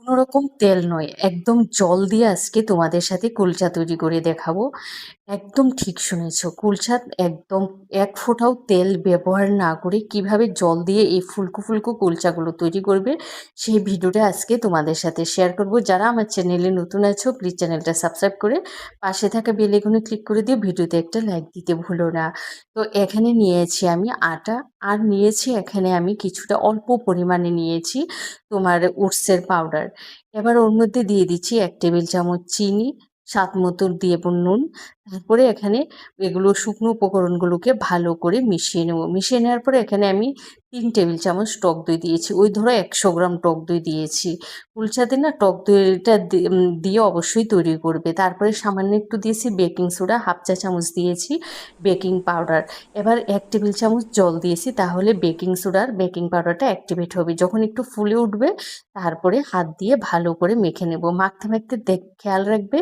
কোনো রকম তেল নয়, একদম জল দিয়ে আজকে তোমাদের সাথে কুলচা তৈরি করে দেখাবো। একদম ঠিক শুনেছো, কুলচা একদম এক ফোঁটাও তেল ব্যবহার না করে কিভাবে জল দিয়ে এই ফুলকো ফুলকো কুলচাগুলো তৈরি করবে সেই ভিডিওটা আজকে তোমাদের সাথে শেয়ার করব। যারা আমার চ্যানেলে নতুন আছো প্লিজ চ্যানেলটা সাবস্ক্রাইব করে পাশে থাকা বেল আইকনে ক্লিক করে দিও, ভিডিওতে একটা লাইক দিতে ভুলো না। তো এখানে নিয়েছি আমি আটা, আর নিয়েছি এখানে আমি কিছুটা অল্প পরিমাণে নিয়েছি তোমার ওটসের পাউডার। এবার ওর মধ্যে দিয়ে দিচ্ছি 1 টেবিল চামচ চিনি, স্বাদ মতো দিয়ে নুন। তারপরে এখানে এগুলো শুকনো উপকরণগুলোকে ভালো করে মিশিয়ে নেব। মিশিয়ে নেওয়ার পরে এখানে আমি 3 টেবিল চামচ টক দই দিয়েছি। ওই ধরো 100 গ্রাম টক দই দিয়েছি। কুলচাতে না টক দইটা দিয়ে অবশ্যই তৈরি করবে। তারপরে সামান্য একটু দিয়েছি বেকিং সোডা, হাফ চা চামচ দিয়েছি বেকিং পাউডার। এবার 1 টেবিল চামচ জল দিয়েছি, তাহলে বেকিং সোডার বেকিং পাউডারটা অ্যাক্টিভেট হবে। যখন একটু ফুলে উঠবে তারপরে হাত দিয়ে ভালো করে মেখে নেব। মাখতে মাখতে খেয়াল রাখবে,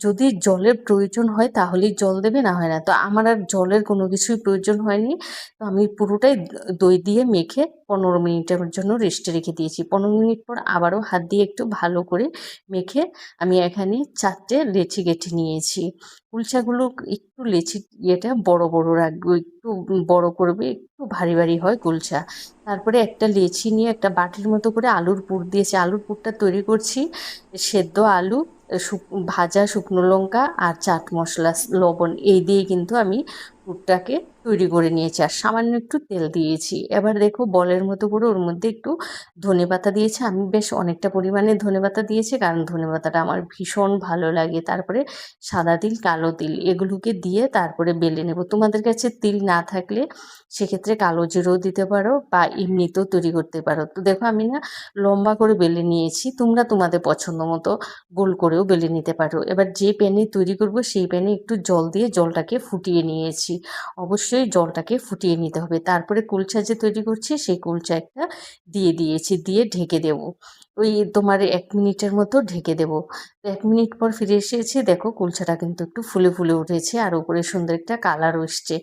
যদি জলের প্রয়োজন হয় তাহলেই জল দেবে, না হয় না। তো আমার আর জলের কোনো কিছুই প্রয়োজন হয়নি, তো আমি পুরোটাই দই দিয়ে মেখে 15 মিনিটের জন্য রেস্টে রেখে দিয়েছি। 15 মিনিট পর আবারও হাত দিয়ে একটু ভালো করে মেখে আমি এখানে 4টে লেচি কেটে নিয়েছি। কুলচাগুলো একটু লেচি ইয়েটা বড় বড় রাখবে, একটু বড় করবে, একটু ভারী ভারী হয় কুলচা। তারপরে একটা লেচি নিয়ে একটা বাটির মতো করে আলুর পুর দিয়েছি। আলুর পুরটা তৈরি করছি সেদ্ধ আলু, ভাজা শুকনো লঙ্কা আর চাট মশলা, লবণ এই দিয়ে কিন্তু আমি পুরটাকে তৈরি করে নিয়েছি, আর সামান্য একটু তেল দিয়েছি। এবার দেখো বলের মতো করে ওর মধ্যে একটু ধনেপাতা দিয়েছি। আমি বেশ অনেকটা পরিমাণে ধনেপাতা দিয়েছি, কারণ ধনেপাতাটা আমার ভীষণ ভালো লাগে। তারপরে সাদা তিল, কালো তিল এগুলোকে দিয়ে তারপরে বেলে নেব। তোমাদের কাছে তিল না থাকলে সেক্ষেত্রে কালো জিরেও দিতে পারো বা এমনিতেও তৈরি করতে পারো। তো দেখো আমি না লম্বা করে বেলে নিয়েছি, তোমরা তোমাদের পছন্দ মতো গোল করেও বেলে নিতে পারো। এবার যে প্যানে তৈরি করব সেই প্যানে একটু জল দিয়ে জলটাকে ফুটিয়ে নিয়েছি। অবশ্যই জলটাকে ফুটিয়ে নিতে হবে। তারপরে কুলচা যে তৈরি করছি সেই কুলচা একটা দিয়ে দিয়েছি, দিয়ে ঢেকে দেব। ওই তোমার 1 মিনিটের মতো ঢেকে দেব। 1 মিনিট পর ফিরে এসেছি, দেখো কুলচাটা কিন্তু একটু ফুলে ফুলে উঠেছে আর উপরে সুন্দর একটা কালারও এসছে।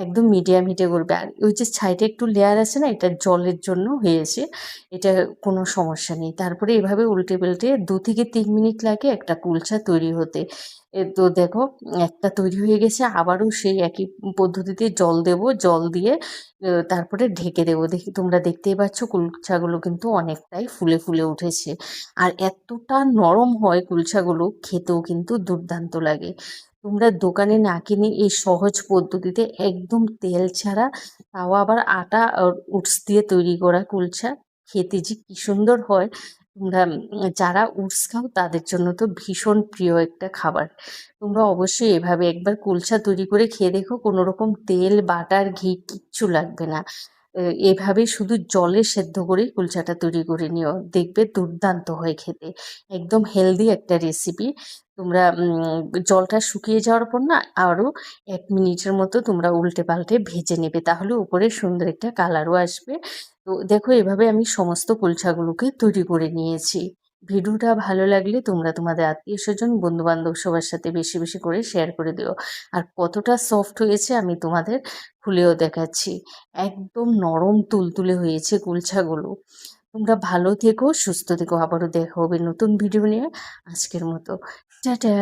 একদম মিডিয়াম হিটে করবে। আর ওই যে সাইডে একটু লেয়ার আছে না, এটা জলের জন্য হয়েছে, এটা কোনো সমস্যা নেই। তারপরে এভাবে উল্টে পাল্টে 2 থেকে 3 মিনিট লাগে একটা কুলচা তৈরি হতে। তো দেখো একটা তৈরি হয়ে গেছে, আবারও সেই একই পদ্ধতিতে জল দেব, জল দিয়ে তারপরে ঢেকে দেবো। তোমরা দেখতেই পাচ্ছ কুলচাগুলো কিন্তু অনেকটাই ফুলে ফুলে উঠেছে, আর এতটা নরম হয় কুলচাগুলো, খেতেও কিন্তু দুর্দান্ত লাগে। তোমরা দোকানে না কিনে এই সহজ পদ্ধতিতে একদম তেল ছাড়া, তাও আবার আটা আর ওটস দিয়ে তৈরি করা কুলচা খেতে যে কি সুন্দর হয়। তোমরা যারা ওটস খাও তাদের জন্য তো ভীষণ প্রিয় একটা খাবার। তোমরা অবশ্যই এভাবে একবার কুলচা তৈরি করে খেয়ে দেখো, কোনো রকম তেল বাটার ঘি কিচ্ছু লাগবে না। এভাবে শুধু জলে সেদ্ধ করেই কুলচাটা তৈরি করে নিও, দেখবে দুর্দান্ত হয় খেতে। একদম হেলদি একটা রেসিপি। তোমরা জলটা শুকিয়ে যাওয়ার পর না আরও 1 মিনিটের মতো তোমরা উল্টে পাল্টে ভেজে নেবে, তাহলে উপরে সুন্দর একটা কালারও আসবে। তো দেখো এভাবে আমি সমস্ত কুলচাগুলোকে তৈরি করে নিয়েছি। ভিডিওটা ভালো লাগলে তোমরা তোমাদের আত্মীয় স্বজন বন্ধু বান্ধব সবার সাথে বেশি বেশি করে শেয়ার করে দিও। আর কতটা সফট হয়েছে আমি তোমাদের খুলেও দেখাচ্ছি। একদম নরম তুলতুলে হয়েছে কুলচাগুলো। তোমরা ভালো থেকো, সুস্থ থেকো, আবারও দেখা হবে নতুন ভিডিও নিয়ে। আজকের মতো টাটা।